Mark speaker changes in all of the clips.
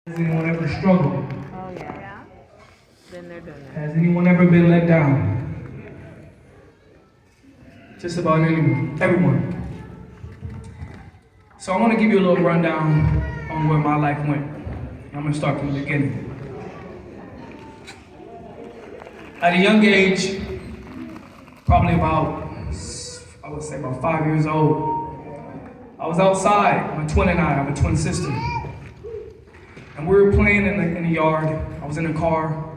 Speaker 1: Has anyone ever struggled?
Speaker 2: Oh, yeah. Been there, done that.
Speaker 1: Has anyone ever been let down? Just about everyone. So I want to give you a little rundown on where my life went. I'm going to start from the beginning. At a young age, probably about, I would say about 5 years old, I was outside. I'm a twin and I have a twin sister. And we were playing in the yard. I was in a car.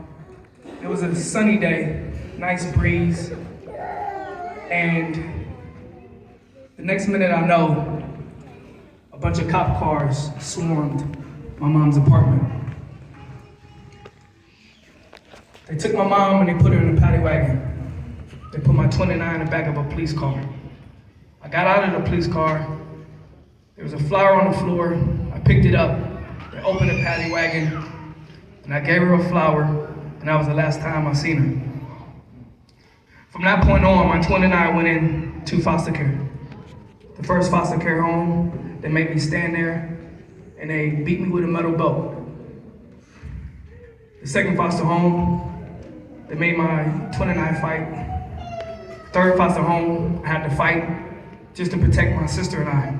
Speaker 1: It was a sunny day, nice breeze. And the next minute I know, a bunch of cop cars swarmed my mom's apartment. They took my mom and they put her in a paddy wagon. They put my twin and I in the back of a police car. I got out of the police car. There was a flower on the floor. I picked it up. They opened the paddy wagon and I gave her a flower, and that was the last time I seen her. From that point on, my twin and I went into foster care. The first foster care home, they made me stand there and they beat me with a metal belt. The second foster home, they made my twin and I fight. Third foster home, I had to fight just to protect my sister and I.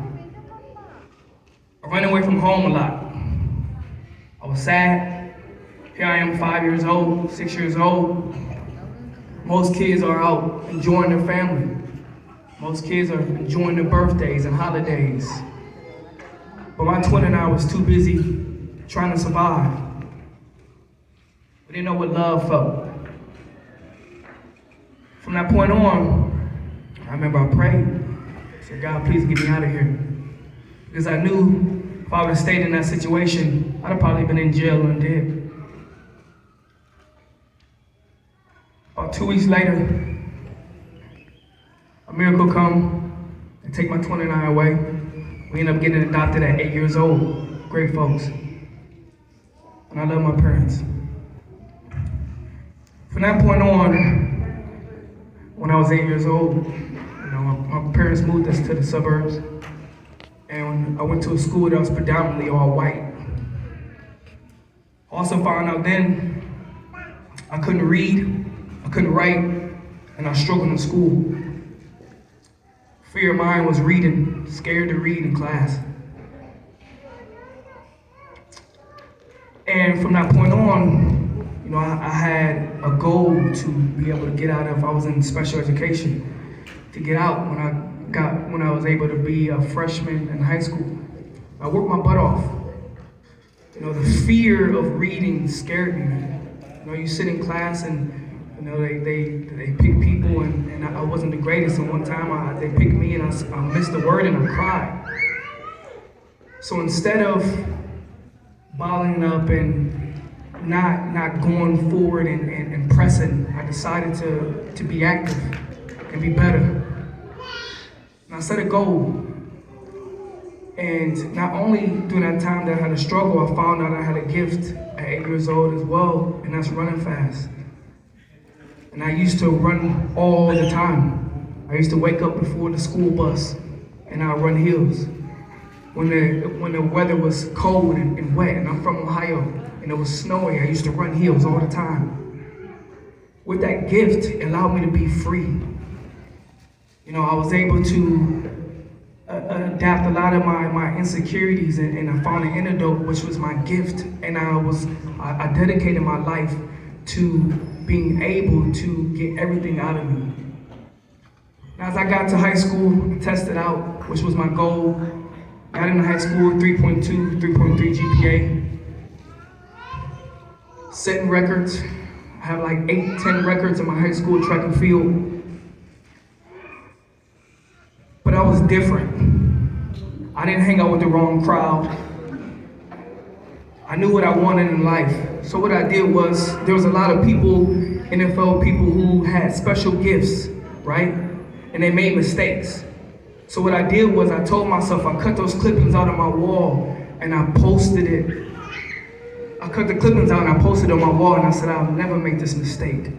Speaker 1: I ran away from home a lot. I was sad. Here I am, 5 years old, 6 years old. Most kids are out enjoying their family. Most kids are enjoying their birthdays and holidays. But my twin and I was too busy trying to survive. We didn't know what love felt. From that point on, I remember I prayed. I said, God, please get me out of here. Because I knew if I would have stayed in that situation, I'd have probably been in jail and dead. About 2 weeks later, a miracle come and take my twin and I away. We ended up getting adopted at 8 years old. Great folks. And I love my parents. From that point on, when I was 8 years old, my parents moved us to the suburbs. And I went to a school that was predominantly all white. Also found out then, I couldn't read, I couldn't write, and I struggled in school. Fear of mine was reading, scared to read in class. And from that point on, I had a goal to be able to get out of, I was in special education, to get out when I was able to be a freshman in high school. I worked my butt off. The fear of reading scared me. You sit in class and they pick people and I wasn't the greatest. And one time they picked me and I missed a word and I cried. So instead of bottling up and not going forward and pressing, I decided to be active and be better. And I set a goal. And not only during that time that I had a struggle, I found out I had a gift at 8 years old as well, and that's running fast. And I used to run all the time. I used to wake up before the school bus and I'd run hills. When the weather was cold and wet, and I'm from Ohio, and it was snowy, I used to run hills all the time. With that gift, it allowed me to be free. I was able to adapt a lot of my insecurities, and I found an antidote, which was my gift, and I dedicated my life to being able to get everything out of me. Now, as I got to high school, I tested out, which was my goal. Got into high school, 3.2, 3.3 GPA. Setting records. I have like 8, 10 records in my high school track and field. But I was different. I didn't hang out with the wrong crowd. I knew what I wanted in life. So what I did was, there was a lot of people, NFL people, who had special gifts, right? And they made mistakes. So what I did was, I told myself, I cut those clippings out of my wall and I posted it. I cut the clippings out and I posted it on my wall, and I said, I'll never make this mistake.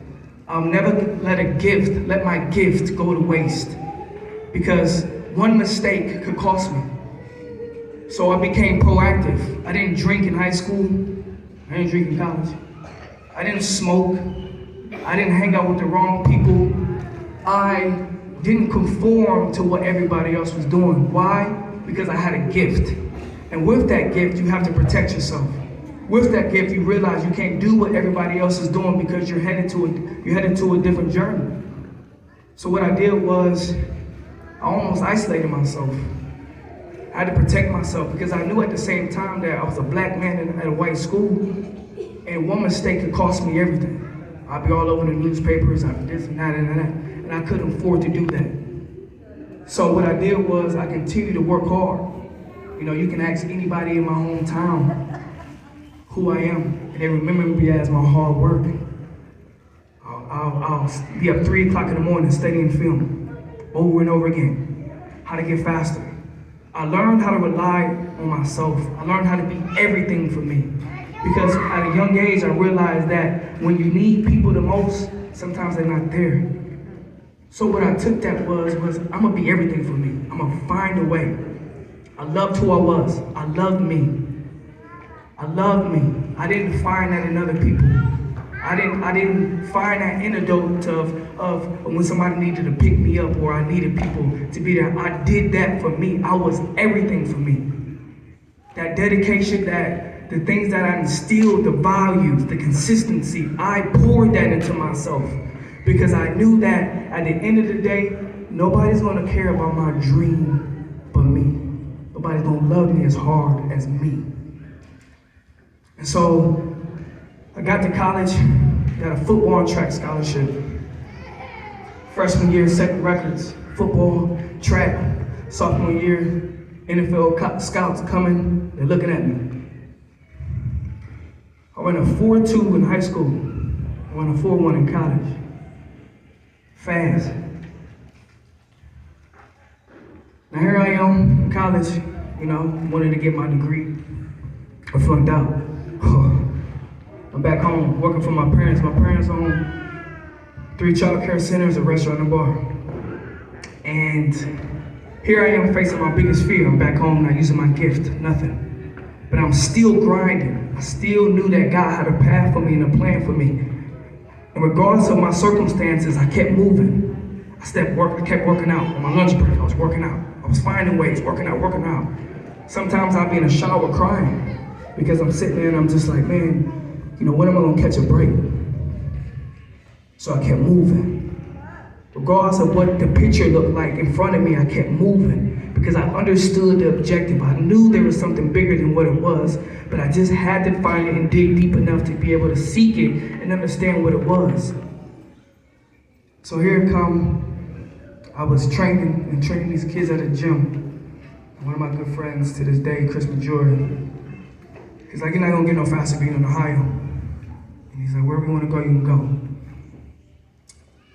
Speaker 1: I'll never let my gift go to waste. Because one mistake could cost me. So I became proactive. I didn't drink in high school. I didn't drink in college. I didn't smoke. I didn't hang out with the wrong people. I didn't conform to what everybody else was doing. Why? Because I had a gift. And with that gift, you have to protect yourself. With that gift, you realize you can't do what everybody else is doing because you're headed to a different journey. So what I did was, I almost isolated myself. I had to protect myself because I knew at the same time that I was a black man at a white school, and one mistake could cost me everything. I'd be all over the newspapers, I'd be this and that and that, and I couldn't afford to do that. So what I did was I continued to work hard. You know, you can ask anybody in my hometown who I am, and they remember me as my hard work. I'll be up 3 o'clock in the morning studying film over and over again, how to get faster. I learned how to rely on myself. I learned how to be everything for me. Because at a young age, I realized that when you need people the most, sometimes they're not there. So what I took that was I'm gonna be everything for me. I'm gonna find a way. I loved who I was. I loved me. I loved me. I didn't find that in other people. I didn't find that antidote of when somebody needed to pick me up or I needed people to be there. I did that for me. I was everything for me. That dedication, that the things that I instilled, the values, the consistency, I poured that into myself because I knew that at the end of the day, nobody's gonna care about my dream but me. Nobody's gonna love me as hard as me. And so I got to college, got a football and track scholarship. Freshman year, setting records, football, track. Sophomore year, NFL scouts coming, they're looking at me. I ran a 4.2 in high school. I ran a 4.1 in college. Fast. Now here I am in college, you know, wanted to get my degree. I flunked out. I'm back home working for my parents. My parents own 3 child care centers, a restaurant, and a bar. And here I am facing my biggest fear. I'm back home not using my gift, nothing. But I'm still grinding. I still knew that God had a path for me and a plan for me. And regardless of my circumstances, I kept moving. I kept working out. On my lunch break, I was working out. I was finding ways, working out. Sometimes I'd be in the shower crying because I'm sitting there and I'm just like, man, you know, when am I gonna catch a break? So I kept moving. Regardless of what the picture looked like in front of me, I kept moving because I understood the objective. I knew there was something bigger than what it was, but I just had to find it and dig deep enough to be able to seek it and understand what it was. So here it come. I was training these kids at a gym. One of my good friends to this day, Chris Jordan, he's like, you're not gonna get no faster being in Ohio. And he's like, wherever you wanna go, you can go.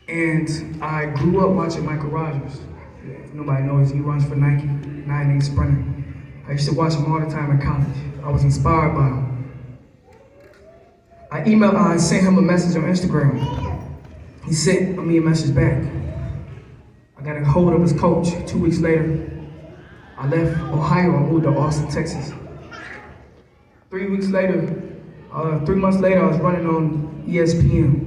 Speaker 1: And I grew up watching Michael Rogers. If nobody knows, he runs for Nike, 9-8 sprinter. I used to watch him all the time in college. I was inspired by him. I sent him a message on Instagram. He sent me a message back. I got a hold of his coach. 2 weeks later, I left Ohio, I moved to Austin, Texas. 3 months later, I was running on ESPN.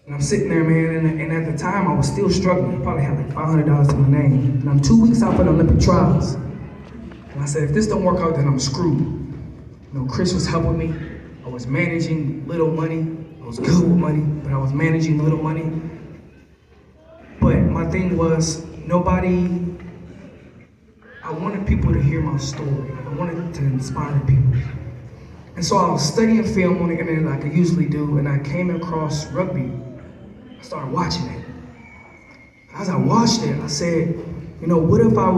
Speaker 1: And I'm sitting there, man, and at the time I was still struggling. I probably had like $500 to my name. And I'm 2 weeks out for the Olympic trials. And I said, if this don't work out, then I'm screwed. You know, Chris was helping me. I was managing little money. I was good with money, but I was managing little money. But my thing was, I wanted people to hear my story. I wanted to inspire people. And so I was studying film on the internet like I usually do, and I came across rugby. I started watching it. As I watched it, I said, you know, what if I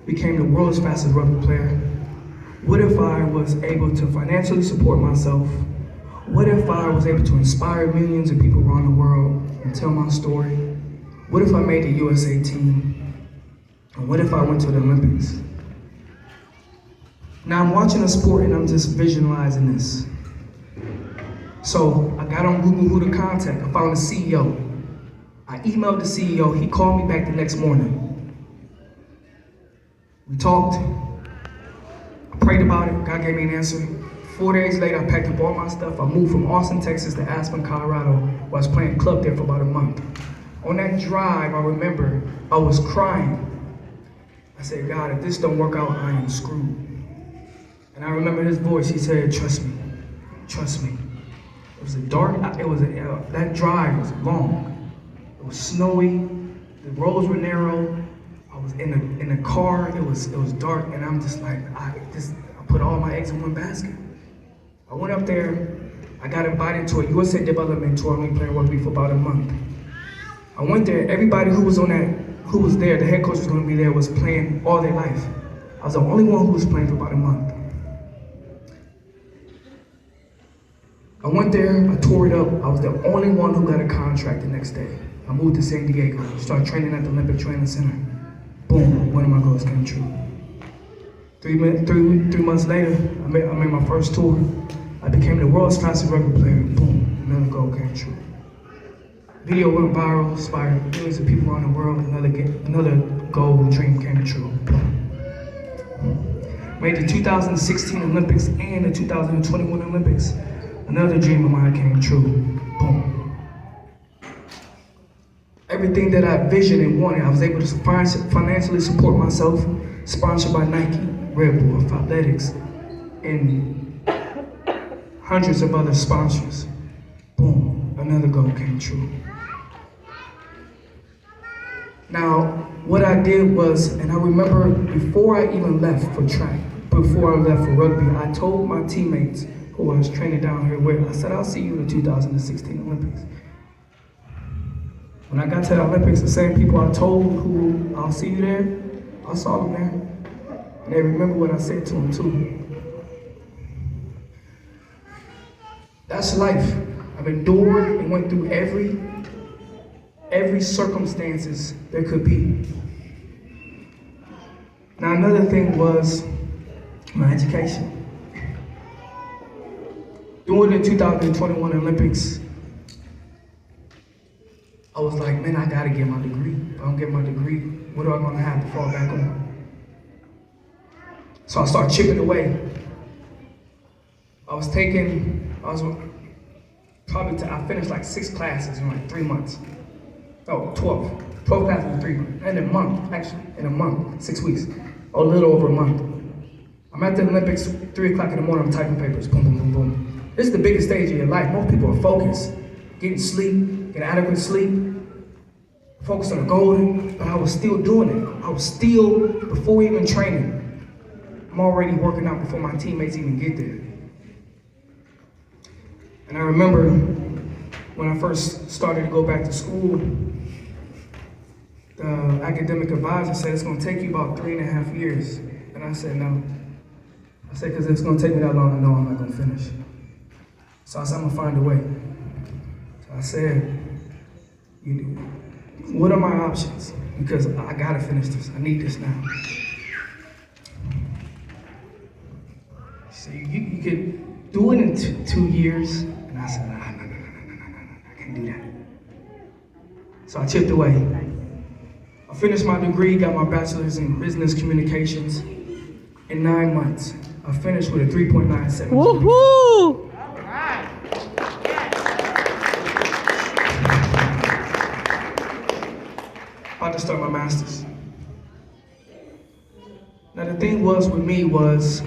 Speaker 1: became the world's fastest rugby player? What if I was able to financially support myself? What if I was able to inspire millions of people around the world and tell my story? What if I made the USA team? And what if I went to the Olympics? Now I'm watching a sport and I'm just visualizing this. So I got on Google who to contact. I found the CEO. I emailed the CEO. He called me back the next morning. We talked, I prayed about it, God gave me an answer. 4 days later, I packed up all my stuff. I moved from Austin, Texas to Aspen, Colorado, where I was playing club there for about a month. On that drive, I remember I was crying. I said, God, if this don't work out, I am screwed. And I remember his voice, he said, trust me, trust me. It was that drive was long. It was snowy, the roads were narrow. I was in the car, it was dark, and I'm just like, I put all my eggs in one basket. I went up there, I got invited to a USA development tour, only playing rugby for about a month. I went there, everybody who was there, the head coach was gonna be there, was playing all their life. I was the only one who was playing for about a month. I went there, I tore it up, I was the only one who got a contract the next day. I moved to San Diego, started training at the Olympic Training Center. Boom, one of my goals came true. 3 months later, I made my first tour. I became the world's fastest rugby player. Boom, another goal came true. Video went viral, inspired millions of people around the world. Another goal, dream came true. Made the 2016 Olympics and the 2021 Olympics. Another dream of mine came true. Boom. Everything that I visioned and wanted, I was able to financially support myself, sponsored by Nike, Red Bull, Athletics, and hundreds of other sponsors. Boom, another goal came true. Now, what I did was, and I remember before I even left for track, before I left for rugby, I told my teammates who I was training down here with, I said, I'll see you in the 2016 Olympics. When I got to the Olympics, the same people I told who I'll see you there, I saw them there. And they remember what I said to them too. That's life. I've endured and went through every circumstances there could be. Now another thing was my education. During the 2021 Olympics, I was like, man, I gotta get my degree. If I don't get my degree, what am I gonna have to fall back on? So I started chipping away. I finished like 6 classes in like 3 months. No, 12. 12 classes in 3 months. And a month, actually, in a month, 6 weeks. A little over a month. I'm at the Olympics, 3 o'clock in the morning, I'm typing papers, boom, boom, boom, boom. This is the biggest stage of your life. Most people are focused, getting sleep, getting adequate sleep, focused on the golden, but I was still doing it. I was still, before even training, I'm already working out before my teammates even get there. And I remember when I first started to go back to school, the academic advisor said it's gonna take you about 3.5 years. And I said, no. I said, because if it's gonna take me that long, I know I'm not gonna finish. So I said, I'm gonna find a way. So I said, what are my options? Because I gotta finish this, I need this now. So you could do it in 2 years. And I said, no, I can't do that. So I chipped away. I finished my degree, got my bachelor's in business communications in 9 months. I finished with a 3.97.
Speaker 2: Woohoo!
Speaker 1: About to start my master's. Now the thing was with me was,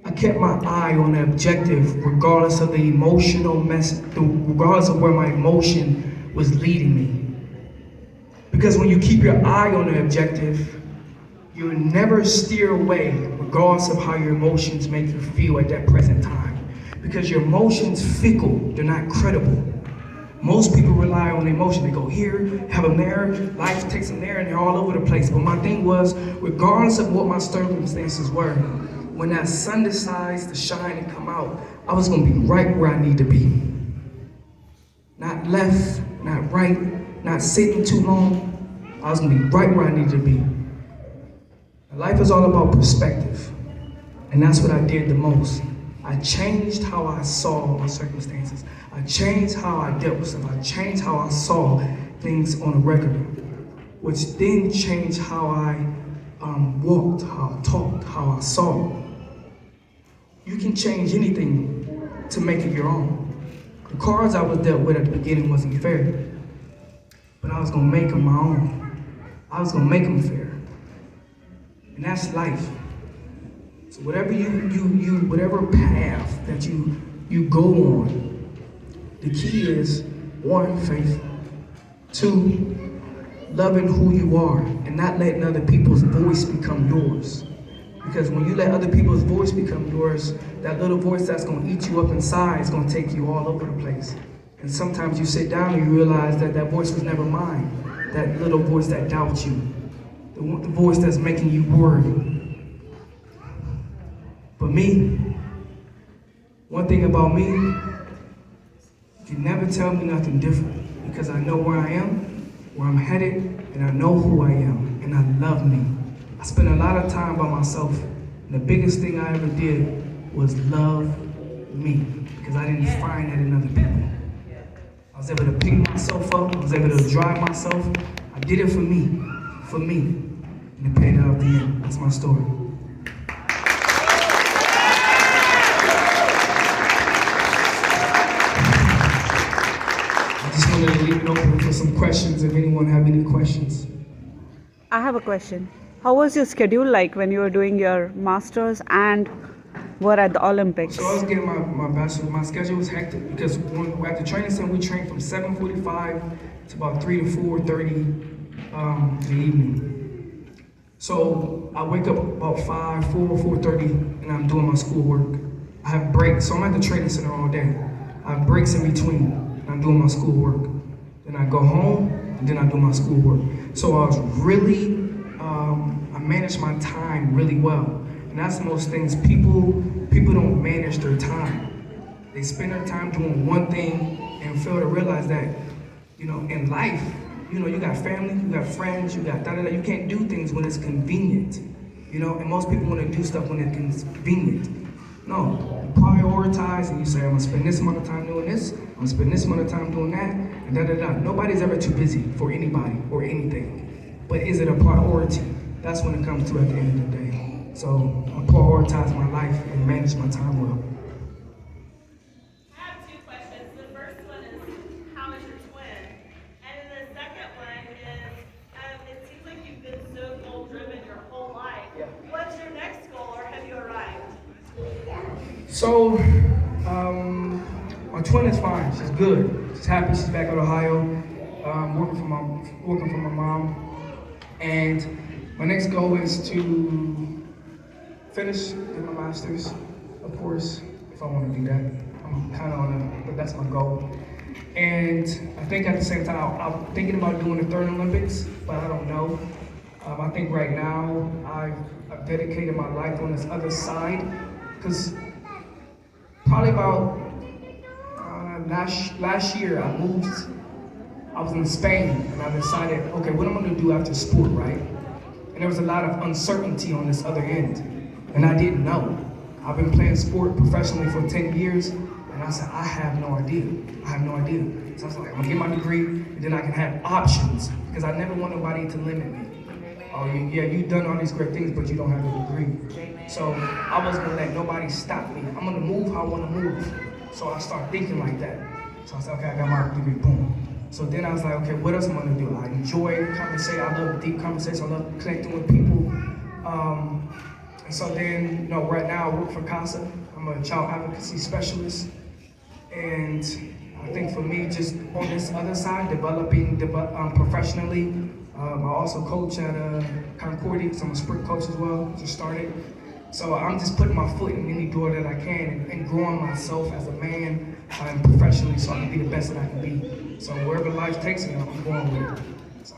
Speaker 1: I kept my eye on the objective regardless of the emotional regardless of where my emotion was leading me. Because when you keep your eye on the objective, you'll never steer away regardless of how your emotions make you feel at that present time. Because your emotions fickle, they're not credible. Most people rely on emotion. They go here, have them there, life takes them there, and they're all over the place. But my thing was, regardless of what my circumstances were, when that sun decides to shine and come out, I was gonna be right where I need to be. Not left, not right, not sitting too long. I was gonna be right where I needed to be. Life is all about perspective. And that's what I did the most. I changed how I saw my circumstances. I changed how I dealt with stuff. I changed how I saw things on a regular. which then changed how I walked, how I talked, how I saw. You can change anything to make it your own. The cards I was dealt with at the beginning wasn't fair, but I was gonna make them my own. I was gonna make them fair, and that's life. So whatever whatever path that you go on, the key is 1, faith. 2, loving who you are and not letting other people's voice become yours. Because when you let other people's voice become yours, that little voice that's gonna eat you up inside is gonna take you all over the place. And sometimes you sit down and you realize that that voice was never mine. That little voice that doubts you, the voice that's making you worry. But me, one thing about me, you can never tell me nothing different, because I know where I am, where I'm headed, and I know who I am, and I love me. I spent a lot of time by myself, and the biggest thing I ever did was love me, because I didn't find that in other people. I was able to pick myself up, I was able to drive myself. I did it for me, and it paid out at the end. That's my story. I just wanted to leave it open for some questions, if anyone have any questions.
Speaker 3: I have a question. How was your schedule like when you were doing your masters and were at the Olympics?
Speaker 1: So I was getting my bachelor. My schedule was hectic because when we're at the training center, we train from 7:45 to about 3 to 4:30 in the evening. So I wake up about 4:30, and I'm doing my schoolwork. I have breaks, so I'm at the training center all day. I have breaks in between, and I'm doing my schoolwork. Then I go home, and then I do my schoolwork. So I was really, I managed my time really well. And that's most things, people don't manage their time. They spend their time doing one thing and fail to realize that, in life, you got family, you got friends, you got da-da-da. You can't do things when it's convenient, and most people want to do stuff when it's convenient. No, you prioritize and you say, I'm gonna spend this amount of time doing this, I'm gonna spend this amount of time doing that, and da-da-da. Nobody's ever too busy for anybody or anything. But is it a priority? That's when it comes to at the end of the day. So I prioritize my life and manage my time well.
Speaker 2: I have 2 questions. The first one is, how is your twin? And then the second one is, it seems like you've been so goal-driven your whole life.
Speaker 1: Yeah.
Speaker 2: What's your next goal, or have you arrived?
Speaker 1: So, my twin is fine. She's good. She's happy. She's back in Ohio, working for my mom. And my next goal is to finish my master's, of course, if I want to do that. I'm kind of but that's my goal. And I think at the same time, I'm thinking about doing the 3rd Olympics, but I don't know. I think right now I've dedicated my life on this other side, because probably about last year I was in Spain, and I decided, okay, what I'm gonna do after sport, right? And there was a lot of uncertainty on this other end, and I didn't know. I've been playing sport professionally for 10 years, and I said, I have no idea. So I was like, I'm gonna get my degree, and then I can have options, because I never want nobody to limit me. Oh, yeah, you've done all these great things, but you don't have a degree. So I wasn't gonna let nobody stop me. I'm gonna move how I wanna move. So I started thinking like that. So I said, okay, I got my degree, boom. So then I was like, okay, what else am I gonna do? I enjoy conversation, I love deep conversation, I love connecting with people. And so then, right now I work for CASA. I'm a child advocacy specialist. And I think for me, just on this other side, developing professionally. I also coach at Concordia, so I'm a sprint coach as well, just started. So I'm just putting my foot in any door that I can and growing myself as a man and professionally, so I can be the best that I can be. So wherever life takes me, I'm going with it. So.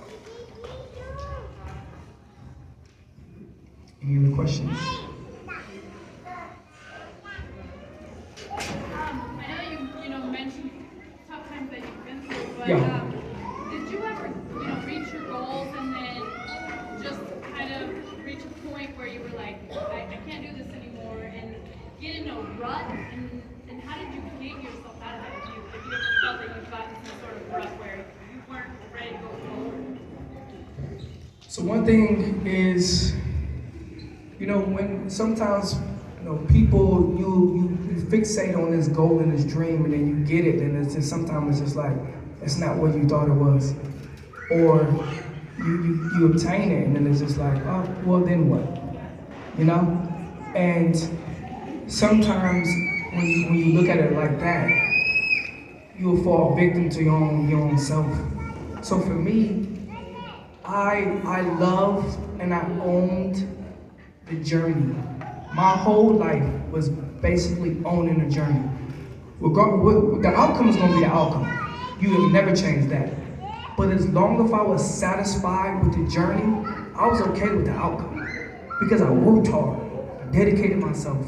Speaker 1: Any other questions?
Speaker 4: I know you mentioned tough times that you've been through, but
Speaker 1: Yeah.
Speaker 4: Did you ever reach your goals and then just kind of reach a point where you were like, I can't do this anymore, and get in a rut? And how did you get yourself out of that? If you ever felt that you've gotten some sort of rut where you weren't ready to go forward?
Speaker 1: So one thing is, when sometimes, people, you fixate on this goal and this dream and then you get it and it's just, sometimes it's just like, it's not what you thought it was. Or you obtain it and then it's just like, oh, well then what? And sometimes when you look at it like that, you'll fall victim to your own self. So for me, I loved and I owned the journey. My whole life was basically owning the journey. The outcome is going to be the outcome. You have never changed that. But as long as I was satisfied with the journey, I was okay with the outcome. Because I worked hard, I dedicated myself,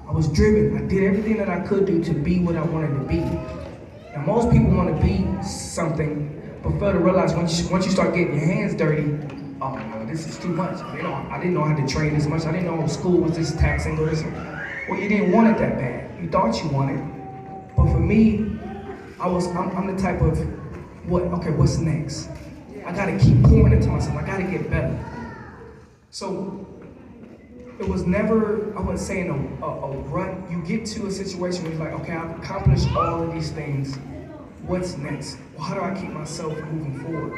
Speaker 1: I was driven, I did everything that I could do to be what I wanted to be. Now most people want to be something, but fail to realize once you start getting your hands dirty, oh no, this is too much. I didn't know how to train this much. I didn't know school was this taxing or this. Well, you didn't want it that bad. You thought you wanted it. But for me, I'm the type of, what's next? I gotta keep pouring into myself. I gotta get better. So it was never, I wouldn't say in a rut. You get to a situation where you're like, okay, I've accomplished all of these things. What's next? Well, how do I keep myself moving forward?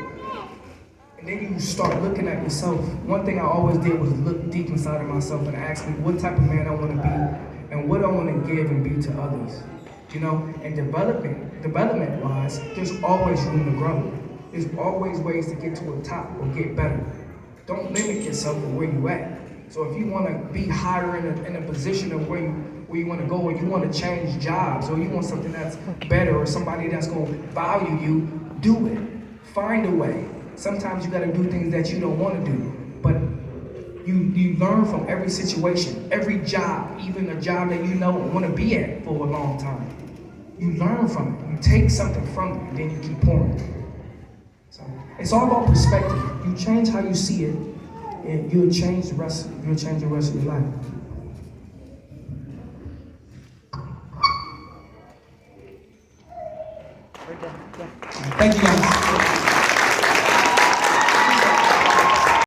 Speaker 1: And then you start looking at yourself. One thing I always did was look deep inside of myself and ask me what type of man I want to be and what I want to give and be to others. And development-wise, there's always room to grow. There's always ways to get to the top or get better. Don't limit yourself to where you at. So if you want to be higher in a position of where you want to go, or you want to change jobs, or you want something that's better, or somebody that's going to value you, do it. Find a way. Sometimes you got to do things that you don't want to do, but you learn from every situation, every job, even a job that you want to be at for a long time. You learn from it. You take something from it, and then you keep pouring. So it's all about perspective. You change how you see it, and you'll change the rest of your life.
Speaker 3: We're done. Yeah.
Speaker 1: Thank you guys.